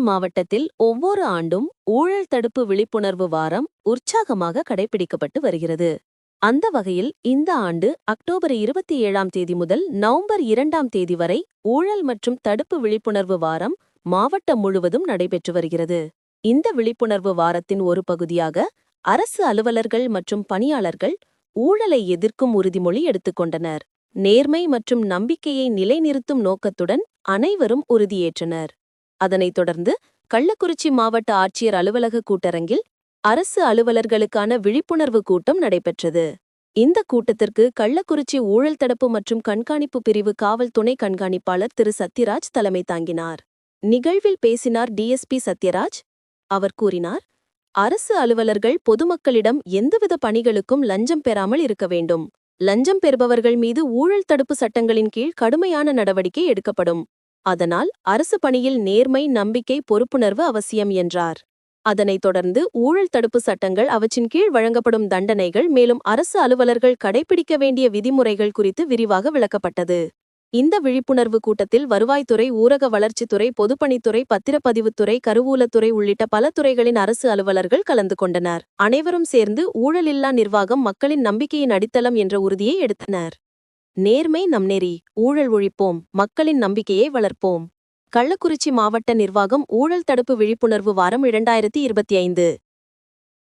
மாவட்டத்தில் ஒவ்வொரு ஆண்டும் ஊழல் தடுப்பு விழிப்புணர்வு வாரம் உற்சாகமாக கடைபிடிக்கப்பட்டு வருகிறது. அந்த வகையில் இந்த ஆண்டு அக்டோபர் 27ஆம் தேதி முதல் நவம்பர் 2ஆம் தேதி வரை ஊழல் மற்றும் தடுப்பு விழிப்புணர்வு வாரம் மாவட்டம் முழுவதும் நடைபெற்று வருகிறது. இந்த விழிப்புணர்வு வாரத்தின் ஒரு பகுதியாக அரசு அலுவலர்கள் மற்றும் பணியாளர்கள் ஊழலை எதிர்க்கும் உறுதிமொழி எடுத்துக்கொண்டனர். நேர்மை மற்றும் நம்பிக்கையை நிலைநிறுத்தும் நோக்கத்துடன் அனைவரும் உறுதியேற்றனர். அதனைத் தொடர்ந்து கள்ளக்குறிச்சி மாவட்ட ஆட்சியர் அலுவலக கூட்டரங்கில் அரசு அலுவலர்களுக்கான விழிப்புணர்வு கூட்டம் நடைபெற்றது. இந்த கூட்டத்திற்கு கள்ளக்குறிச்சி ஊழல் தடுப்பு மற்றும் கண்காணிப்பு பிரிவு காவல் துணை கண்காணிப்பாளர் திரு சத்யராஜ் தலைமை தாங்கினார். நிகழ்வில் பேசினார் டிஎஸ்பி சத்யராஜ். அவர் கூறினார், அரசு அலுவலர்கள் பொதுமக்களிடம் எந்தவித பணிகளுக்கும் லஞ்சம் பெறாமல் இருக்க வேண்டும். லஞ்சம் பெறுபவர்கள் மீது ஊழல் தடுப்பு சட்டங்களின் கீழ் கடுமையான நடவடிக்கை எடுக்கப்படும். அதனால் அரசு பணியில் நேர்மை, நம்பிக்கை, பொறுப்புணர்வு அவசியம் என்றார். அதனைத் தொடர்ந்து ஊழல் தடுப்பு சட்டங்கள், அவற்றின் கீழ் வழங்கப்படும் தண்டனைகள், மேலும் அரசு அலுவலர்கள் கடைபிடிக்க வேண்டிய விதிமுறைகள் குறித்து விரிவாக விளக்கப்பட்டது. இந்த விழிப்புணர்வு கூட்டத்தில் வருவாய்த்துறை, ஊரக வளர்ச்சித்துறை, பொதுப்பணித்துறை, பத்திரப்பதிவுத்துறை, கருவூலத்துறை உள்ளிட்ட பல துறைகளின் அரசு அலுவலர்கள் கலந்து கொண்டனர். அனைவரும் சேர்ந்து ஊழலில்லா நிர்வாகம் மக்களின் நம்பிக்கையின் அடித்தளம் என்ற உறுதியை எடுத்தனர். நேர்மை நம் நெறி, ஊழல் ஒழிப்போம், மக்களின் நம்பிக்கையை வளர்ப்போம். கள்ளக்குறிச்சி மாவட்ட நிர்வாகம் ஊழல் தடுப்பு விழிப்புணர்வு வாரம் 2025